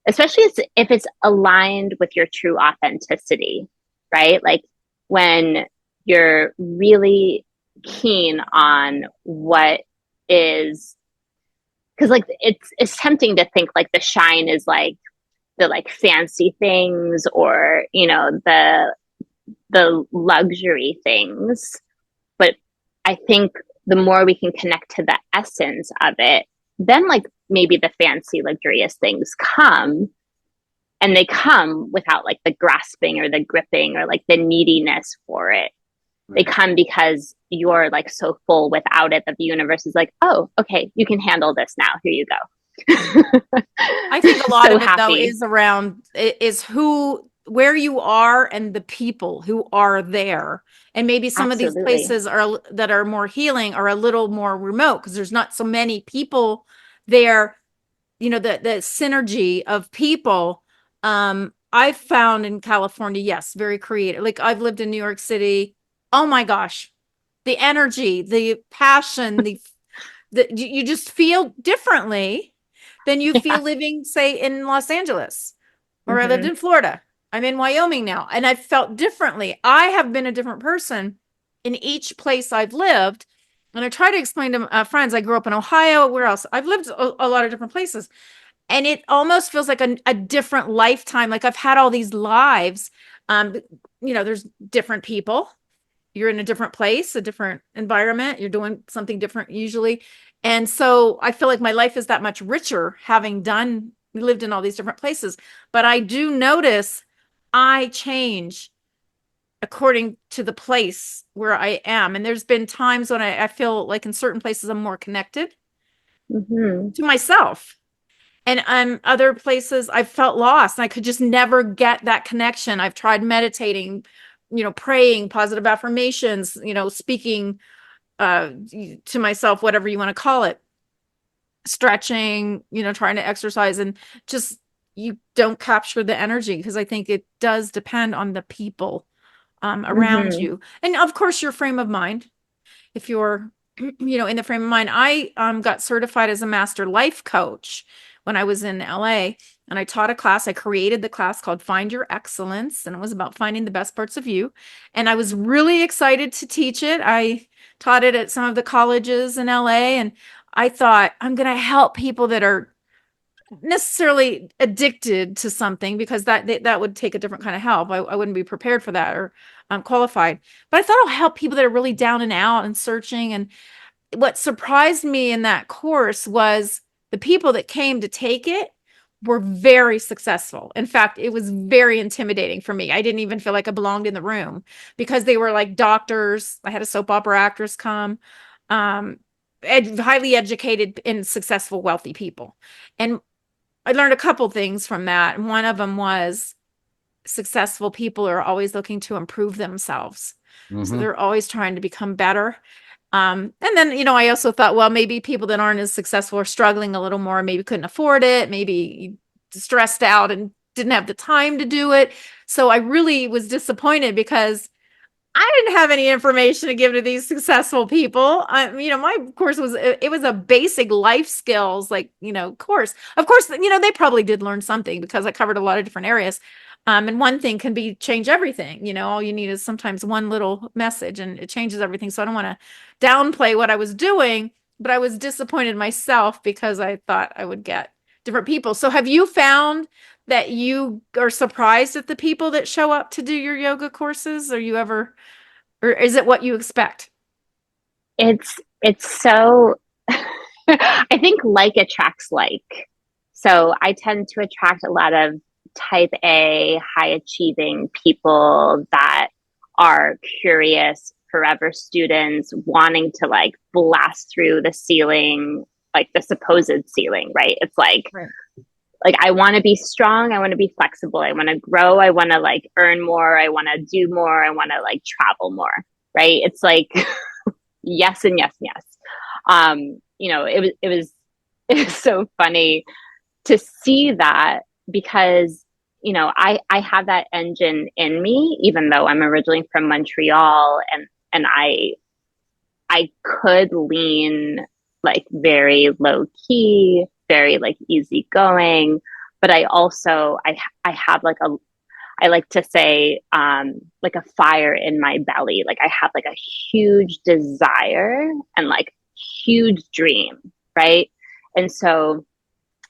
especially if it's aligned with your true authenticity, right? Like when you're really keen on what is, because like it's tempting to think like the shine is like the like fancy things, or the luxury things. But I think the more we can connect to the essence of it, then like maybe the fancy luxurious things come, and they come without like the grasping or the gripping or like the neediness for it. They come because you're like so full without it that the universe is like, oh, okay, you can handle this now. Here you go. I think a lot So of it though happy. is around is who where you are and the people who are there. And maybe some of these Absolutely. places are that are more healing are a little more remote because there's not so many people there. The synergy of people. I've found in California, yes, very creative. Like I've lived in New York City. Oh my gosh, the energy, the passion, you just feel differently than you feel Yeah. living, say, in Los Angeles, or I lived Hmm. in Florida. I'm in Wyoming now, and I've felt differently. I have been a different person in each place I've lived. And I try to explain to friends, I grew up in Ohio. Where else? I've lived a lot of different places. And it almost feels like a different lifetime. Like I've had all these lives. Um, there's different people. You're in a different place, a different environment. You're doing something different usually. And so I feel like my life is that much richer having lived in all these different places. But I do notice I change according to the place where I am. And there's been times when I feel like in certain places I'm more connected Hmm. to myself. And other places I felt lost and I could just never get that connection. I've tried meditating, praying, positive affirmations, speaking to myself, whatever you want to call it, stretching, trying to exercise, and just you don't capture the energy because I think it does depend on the people around Hmm. you. And of course, your frame of mind. If you're, in the frame of mind, I got certified as a master life coach when I was in LA, and I taught a class. I created the class called Find Your Excellence, and it was about finding the best parts of you. And I was really excited to teach it. I taught it at some of the colleges in LA, and I thought I'm going to help people that are necessarily addicted to something because that would take a different kind of help. I wouldn't be prepared for that or qualified. But I thought I'll help people that are really down and out and searching. And what surprised me in that course was the people that came to take it were very successful. In fact, it was very intimidating for me. I didn't even feel like I belonged in the room because they were like doctors. I had a soap opera actress come, um, highly educated and successful, wealthy people. And I learned a couple things from that. And one of them was successful people are always looking to improve themselves. So Mm-hmm. they're always trying to become better. And then, I also thought, well, maybe people that aren't as successful are struggling a little more, maybe couldn't afford it, maybe stressed out and didn't have the time to do it. So I really was disappointed because I didn't have any information to give to these successful people. My course it was a basic life skills, like, course. Of course, they probably did learn something because I covered a lot of different areas. And one thing can be change everything. All you need is sometimes one little message and it changes everything. So I don't want to downplay what I was doing, but I was disappointed myself because I thought I would get different people. So have you found that you are surprised at the people that show up to do your yoga courses? Are you ever or is it what you expect? It's so I think like attracts like. So I tend to attract a lot of type A, high achieving people that are curious, forever students wanting to like blast through the ceiling, like the supposed ceiling, right? It's Right. like I want to be strong, I want to be flexible, I want to grow, I want to like earn more, I want to do more, I want to like travel more, right? It's like yes and yes and yes. It was it was so funny to see that because I have that engine in me, even though I'm originally from Montreal, and I could lean like very low key, very like easygoing, but I have like a I like to say like a fire in my belly. Like I have like a huge desire and like huge dream, right? And so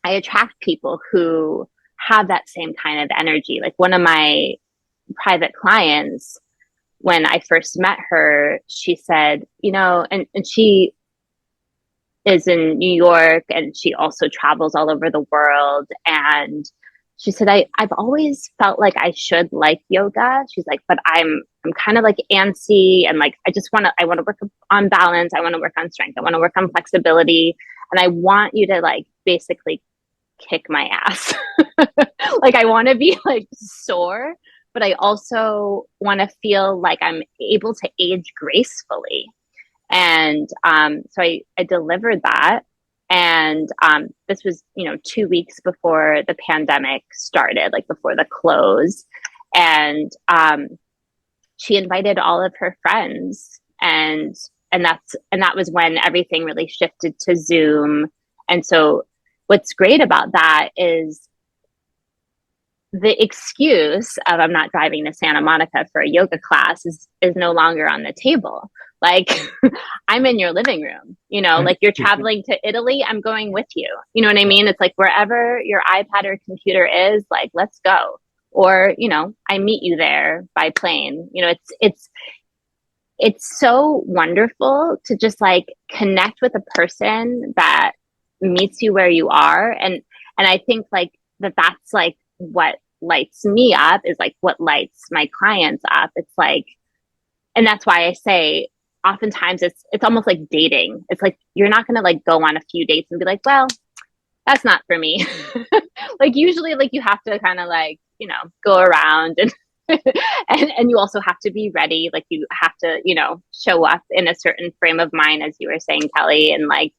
I attract people who have that same kind of energy. Like one of my private clients, when I first met her, she said, and she is in New York and she also travels all over the world. And she said, I've always felt like I should like yoga. She's like, but I'm kind of like antsy and like I want to work on balance. I want to work on strength. I want to work on flexibility. And I want you to like basically kick my ass. Like I want to be like sore, but I also want to feel like I'm able to age gracefully. And so I delivered that. And this was, 2 weeks before the pandemic started, like before the close. And she invited all of her friends, and that was when everything really shifted to Zoom. And so what's great about that is the excuse of I'm not driving to Santa Monica for a yoga class is no longer on the table. Like I'm in your living room, like you're traveling to Italy, I'm going with you. You know what I mean? It's like wherever your iPad or computer is, like, let's go. Or, I meet you there by plane. It's so wonderful to just like connect with a person that meets you where you are. And I think like that's like what lights me up, is like what lights my clients up. It's like, and that's why I say oftentimes it's almost like dating. It's like you're not going to like go on a few dates and be like, well, that's not for me. Like usually like you have to kind of like, go around and and you also have to be ready. Like you have to, show up in a certain frame of mind, as you were saying, Kelly. And like,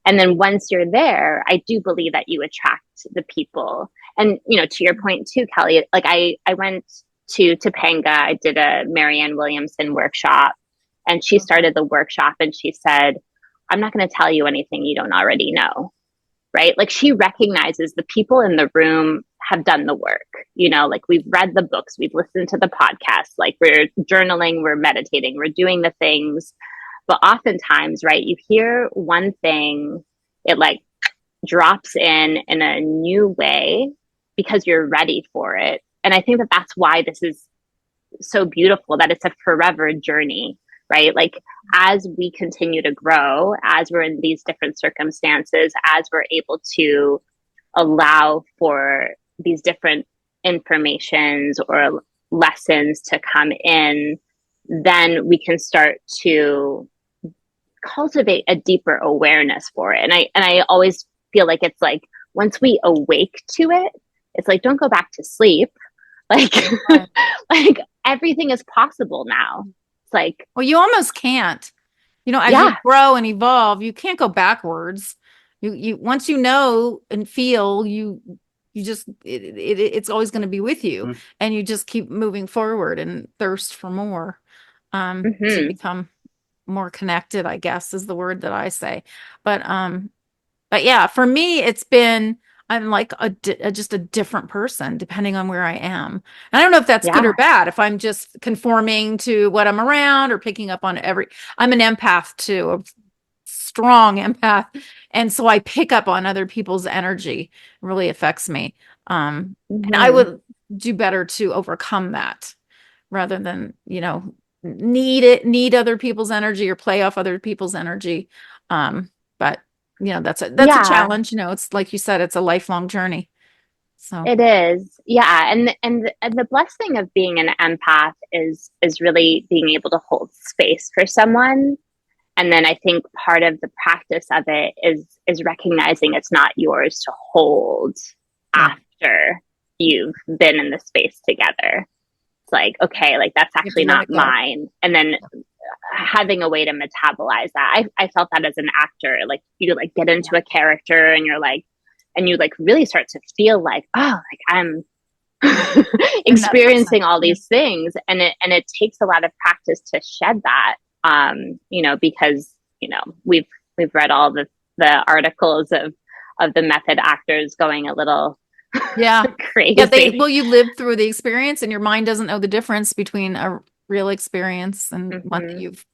and then once you're there, I do believe that you attract the people. And, to your point too, Kelly, like I went to Topanga, I did a Marianne Williamson workshop, and she started the workshop and she said, I'm not going to tell you anything you don't already know. Right? Like she recognizes the people in the room have done the work, like we've read the books, we've listened to the podcasts, like we're journaling, we're meditating, we're doing the things. But oftentimes, right, you hear one thing, it like drops in a new way because you're ready for it. And I think that that's why this is so beautiful, that it's a forever journey, right? Like as we continue to grow, as we're in these different circumstances, as we're able to allow for these different informations or lessons to come in, then we can start to cultivate a deeper awareness for it. And I always feel like it's like once we awake to it, it's like don't go back to sleep. Like like everything is possible now. It's like, well, you almost can't. As you grow and evolve, you can't go backwards. You once you know and feel, you just it's always going to be with you, and you just keep moving forward and thirst for more, to become more connected, I guess is the word that I say. But yeah, for me, I'm like just a different person depending on where I am. And I don't know if that's good or bad, if I'm just conforming to what I'm around or picking up on I'm an empath too, a strong empath. And so I pick up on other people's energy. It really affects me. And I would do better to overcome that rather than, need other people's energy or play off other people's energy. But that's a challenge. It's like you said, it's a lifelong journey. So it is. Yeah. And the blessing of being an empath is really being able to hold space for someone. And then I think part of the practice of it is recognizing it's not yours to hold after you've been in the space together. It's like, okay, like that's actually not mine. And then having a way to metabolize that. I felt that as an actor, like you like get into a character and you're like, and you like really start to feel like, oh, like I'm experiencing all these things. And it takes a lot of practice to shed that, because, we've read all the articles of the method actors going a little crazy. Yeah, you lived through the experience and your mind doesn't know the difference between a real experience and one that you've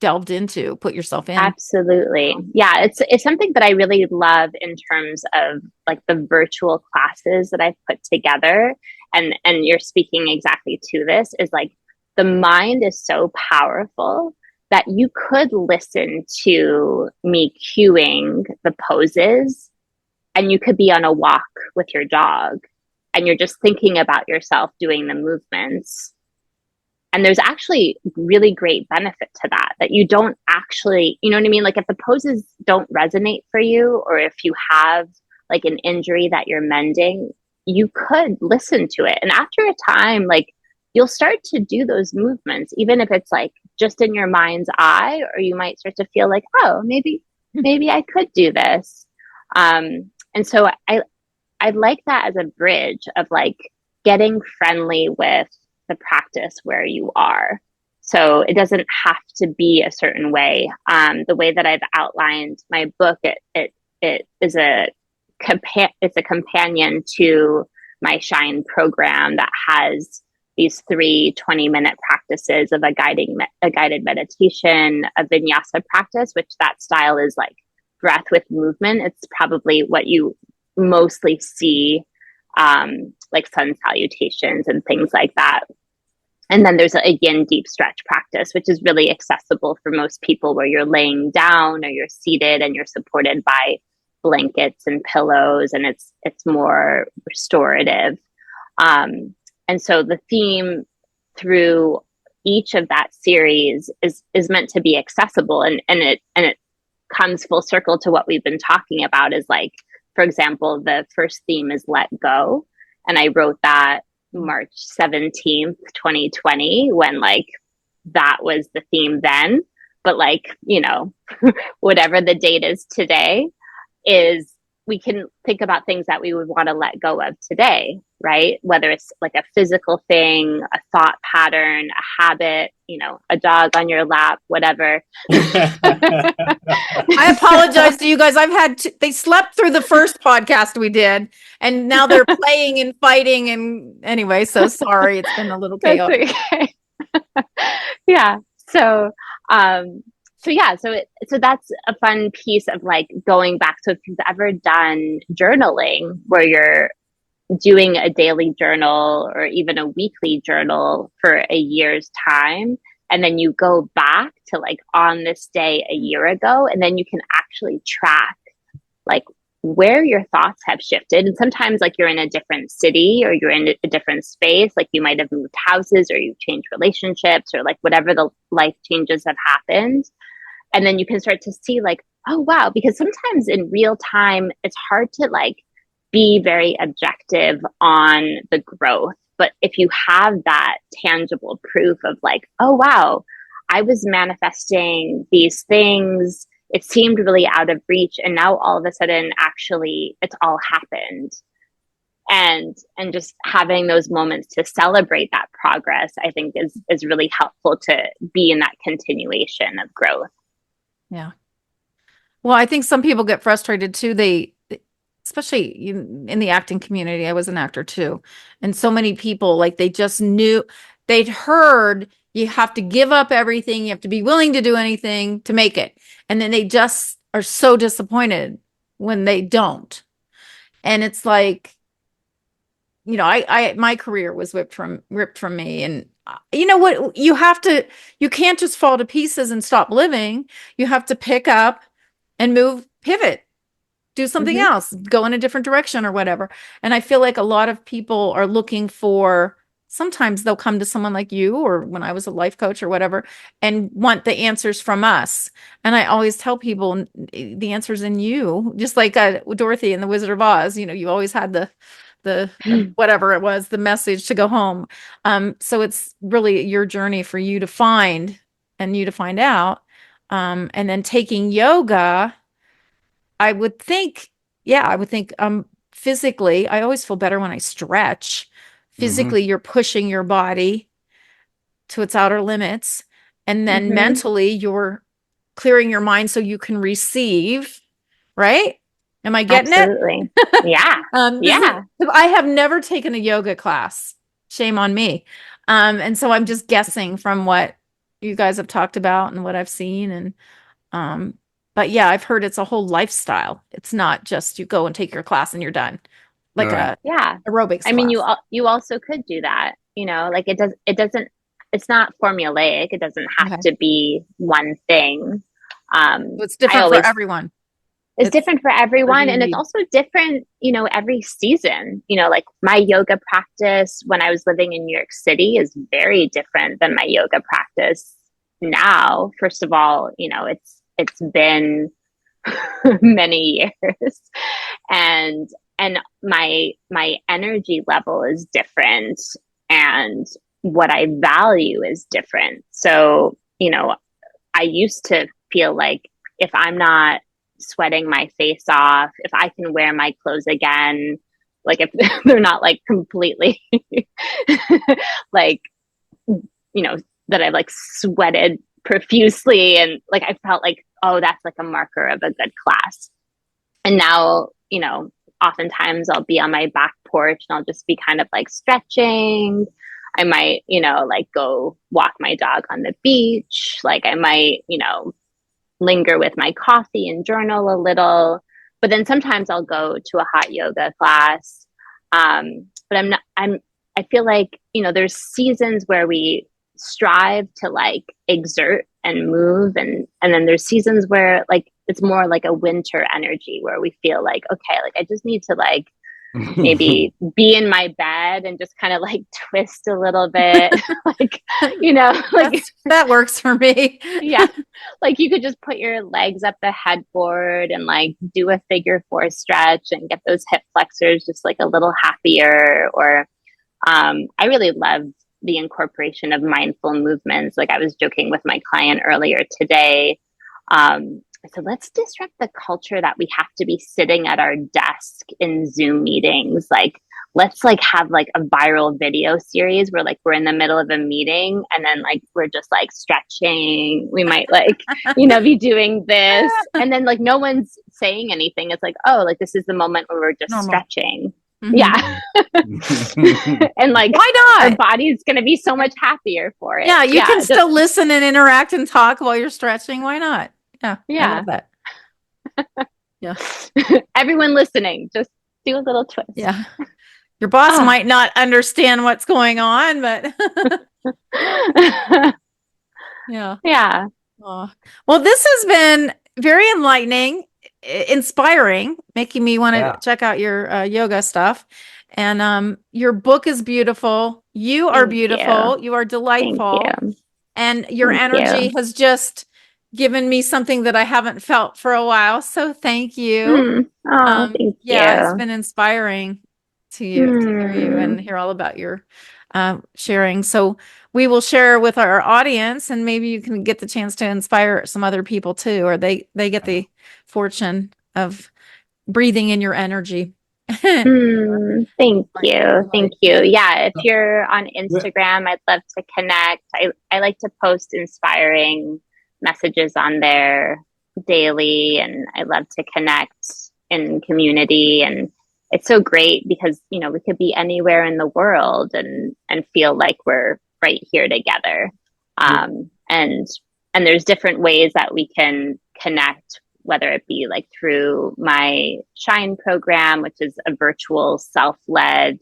delved into, put yourself in. Absolutely. Yeah, it's something that I really love in terms of like the virtual classes that I've put together. And you're speaking exactly to this, is like the mind is so powerful that you could listen to me cueing the poses, and you could be on a walk with your dog and you're just thinking about yourself doing the movements. And there's actually really great benefit to that you don't actually, you know what I mean? Like if the poses don't resonate for you, or if you have like an injury that you're mending, you could listen to it. And after a time, like you'll start to do those movements, even if it's like just in your mind's eye, or you might start to feel like, oh, maybe I could do this. And so I like that as a bridge of like getting friendly with the practice where you are. So it doesn't have to be a certain way. The way that I've outlined my book, it is it's a companion to my Shine program that has these 3 20-minute practices of a guided meditation, a vinyasa practice, which that style is like breath with movement. It's probably what you mostly see, like sun salutations and things like that. And then there's a yin deep stretch practice, which is really accessible for most people, where you're laying down or you're seated and you're supported by blankets and pillows, and it's more restorative. And so the theme through each of that series is meant to be accessible, and it comes full circle to what we've been talking about. Is like, for example, the first theme is let go, and I wrote that March 17th, 2020, when like that was the theme then. But like, you know, whatever the date is today, is we can think about things that we would want to let go of today, right? Whether it's like a physical thing, a thought pattern, a habit, you know, a dog on your lap, whatever. I apologize to you guys. They slept through the first podcast we did, and now they're playing and fighting. And anyway, so sorry. It's been a little chaotic. Okay. Yeah. So, so that's a fun piece of like going back. So if you've ever done journaling, where you're doing a daily journal or even a weekly journal for a year's time, and then you go back to like on this day a year ago, and then you can actually track like where your thoughts have shifted. And sometimes like you're in a different city or you're in a different space, like you might have moved houses or you've changed relationships or like whatever the life changes have happened. And then you can start to see like, oh wow, because sometimes in real time it's hard to like be very objective on the growth. But if you have that tangible proof of like, oh wow, I was manifesting these things, it seemed really out of reach, and now all of a sudden actually it's all happened. And just having those moments to celebrate that progress, I think is really helpful to be in that continuation of growth. Yeah. Well, I think some people get frustrated too. Especially in the acting community, I was an actor too. And so many people, like they just knew, they'd heard you have to give up everything. You have to be willing to do anything to make it. And then they just are so disappointed when they don't. And it's like, you know, my career was ripped from me. And you know what, you can't just fall to pieces and stop living. You have to pick up and pivot, do something else, go in a different direction or whatever. And I feel like a lot of people are looking for, sometimes they'll come to someone like you, or when I was a life coach or whatever, and want the answers from us. And I always tell people the answer's in you, just like Dorothy in the Wizard of Oz. You know, you always had the whatever it was, the message to go home. So it's really your journey for you to find and you to find out. And then taking yoga, I would think physically, I always feel better when I stretch. Physically, you're pushing your body to its outer limits. And then mentally, you're clearing your mind so you can receive, right? Am I getting Absolutely. it? Yeah. Yeah. I have never taken a yoga class. Shame on me. And so I'm just guessing from what you guys have talked about and what I've seen. And but yeah, I've heard it's a whole lifestyle. It's not just you go and take your class and you're done. Like Right. aerobics I mean, class. you also could do that, you know, like it doesn't, it's not formulaic. It doesn't have to be one thing. It's different for everyone. It's different for everyone. And it's also different, you know, every season. You know, like my yoga practice when I was living in New York City is very different than my yoga practice now. First of all, you know, it's been many years. and my energy level is different, and what I value is different. So, I used to feel like if I'm not sweating my face off, if I can wear my clothes again, like if they're not like completely like, that I've like sweated profusely, and like I felt like, oh, that's like a marker of a good class. And now, oftentimes I'll be on my back porch and I'll just be kind of like stretching. I might, like go walk my dog on the beach. Like I might, linger with my coffee and journal a little. But then sometimes I'll go to a hot yoga class. But I feel like, there's seasons where we strive to like exert and move. And then there's seasons where like, it's more like a winter energy where we feel like, okay, like I just need to like maybe be in my bed and just kind of like twist a little bit. Like, like that works for me. Yeah. Like you could just put your legs up the headboard and like do a figure four stretch and get those hip flexors just like a little happier. Or I really love the incorporation of mindful movements. Like I was joking with my client earlier today. So let's disrupt the culture that we have to be sitting at our desk in Zoom meetings. Like, let's like have like a viral video series where like we're in the middle of a meeting and then like we're just like stretching. We might like, be doing this. And then like no one's saying anything. It's like, oh, like this is the moment where we're just Normal. Stretching. Mm-hmm. Yeah. And like, why not? Our body's going to be so much happier for it. Yeah. You can still listen and interact and talk while you're stretching. Why not? Yeah. I love that. Yeah. Everyone listening, just do a little twist. Yeah. Your boss might not understand what's going on, but yeah. Yeah. Oh. Well, this has been very enlightening, inspiring, making me want to check out your yoga stuff. And your book is beautiful. You are beautiful. You are delightful. Thank you. And your energy has just given me something that I haven't felt for a while. So thank you. Thank you. Yeah, it's been inspiring to hear you and hear all about your sharing. So we will share with our audience, and maybe you can get the chance to inspire some other people too, or they get the fortune of breathing in your energy. Thank you. Thank you. Yeah. If you're on Instagram, I'd love to connect. I like to post inspiring messages on there daily, and I love to connect in community. And it's so great because, we could be anywhere in the world and feel like we're right here together. And there's different ways that we can connect, whether it be like through my Shine program, which is a virtual self-led,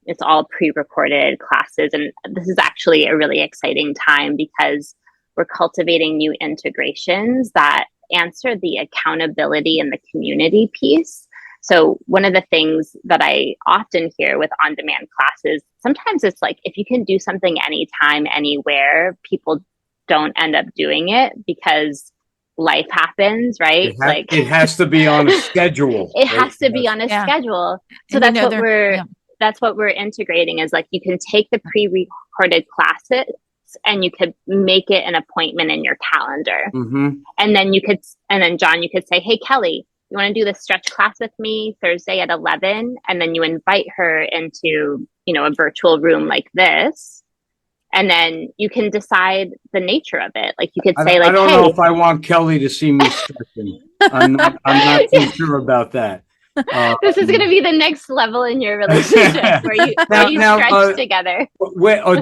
it's all pre-recorded classes. And this is actually a really exciting time because we're cultivating new integrations that answer the accountability and the community piece. So one of the things that I often hear with on-demand classes, sometimes it's like, if you can do something anytime, anywhere, people don't end up doing it because life happens, right? It has to be on a schedule. It has to be on a schedule. So that's what we're integrating is like, you can take the pre-recorded classes and you could make it an appointment in your calendar. And then Jon, you could say, hey, Kellie, you want to do this stretch class with me Thursday at 11? And then you invite her into, a virtual room like this. And then you can decide the nature of it. Like you could say, I don't know if I want Kellie to see me stretching. I'm not too sure about that. This is going to be the next level in your relationship where you stretch together.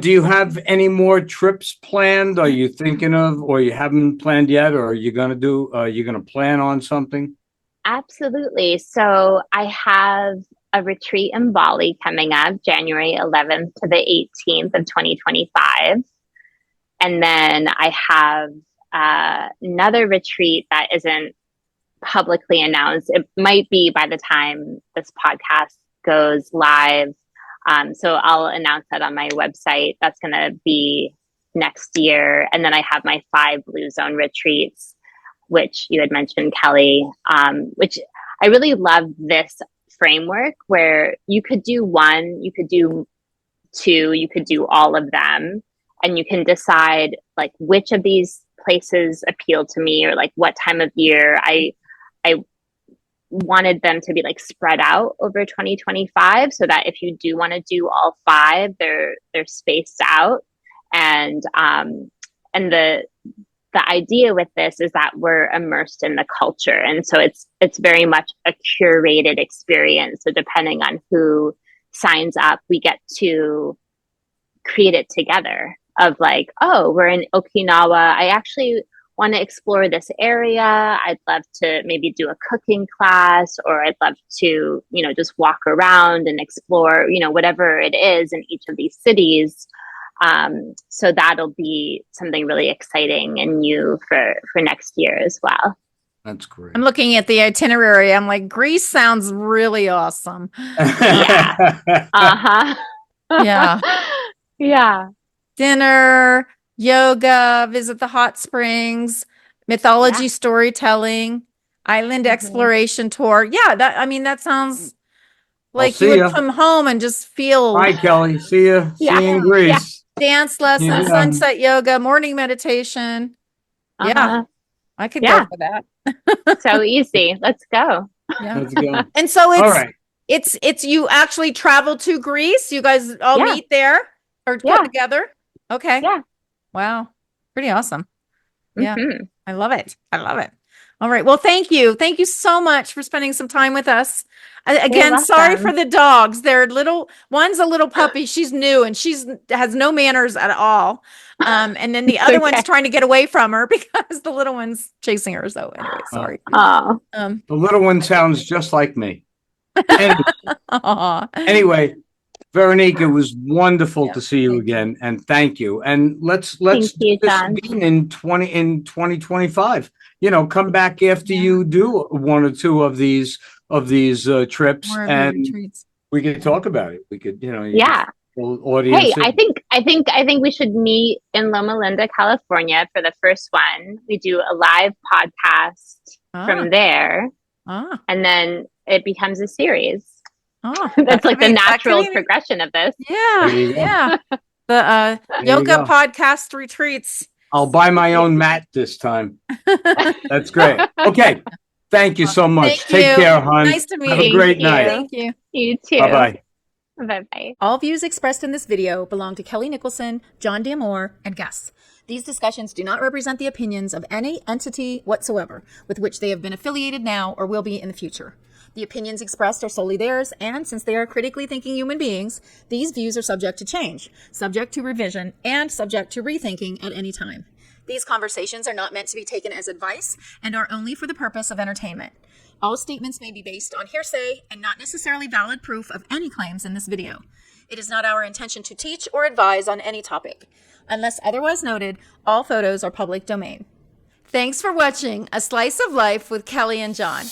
Do you have any more trips planned? Are you thinking of, or you haven't planned yet, or are you going to plan on something? Absolutely. So I have a retreat in Bali coming up January 11th to the 18th of 2025. And then I have another retreat that isn't publicly announced. It might be by the time this podcast goes live. So I'll announce that on my website. That's going to be next year. And then I have my 5 Blue Zone retreats, which you had mentioned, Kellie, which I really love this framework where you could do one, you could do two, you could do all of them, and you can decide like which of these places appeal to me, or like what time of year. I wanted them to be like spread out over 2025, so that if you do want to do all five, they're spaced out. And the idea with this is that we're immersed in the culture, and so it's very much a curated experience. So depending on who signs up, we get to create it together. Of like, oh, we're in Okinawa, I actually want to explore this area. I'd love to maybe do a cooking class, or I'd love to, just walk around and explore, whatever it is in each of these cities. So that'll be something really exciting and new for next year as well. That's great. I'm looking at the itinerary. I'm like, Greece sounds really awesome. Yeah. Uh-huh. Yeah. Yeah. Dinner, yoga, visit the hot springs, mythology storytelling, island exploration tour. Yeah, that sounds like you would come home and just feel. Hi, Kelly. See you. Yeah. See you in Greece. Dance lessons, sunset yoga, morning meditation. Yeah, I could go for that. So easy. Let's go. Yeah. Let's go. And so All right. it's you actually travel to Greece. You guys all meet there or get together. Okay. Yeah. Wow. Pretty awesome. Yeah. Mm-hmm. I love it. I love it. All right. Well, thank you. Thank you so much for spending some time with us. Again, sorry for the dogs. They're little, one's a little puppy. She's new and has no manners at all. And then the other one's trying to get away from her because the little one's chasing her. So anyway, sorry. The little one sounds just like me. Anyway, Veronique, it was wonderful to see you again, and thank you. And let's do this again in 2025. Come back after you do one or two of these trips, and we could talk about it. We could, audience. Hey, I think we should meet in Loma Linda, California for the first one. We do a live podcast from there, and then it becomes a series. That's like the natural progression of this. Yeah. The yoga podcast retreats. I'll buy my own mat this time. That's great. Okay. Thank you so much. Take care, hon. Nice to meet you. Have a great night. Thank you. You too. Bye-bye. Bye-bye. All views expressed in this video belong to Kelly Nicholson, Jon D'Amore, and guests. These discussions do not represent the opinions of any entity whatsoever with which they have been affiliated now or will be in the future. The opinions expressed are solely theirs, and since they are critically thinking human beings, these views are subject to change, subject to revision, and subject to rethinking at any time. These conversations are not meant to be taken as advice and are only for the purpose of entertainment. All statements may be based on hearsay and not necessarily valid proof of any claims in this video. It is not our intention to teach or advise on any topic. Unless otherwise noted, all photos are public domain. Thanks for watching A Slice of Life with Kelly and Jon.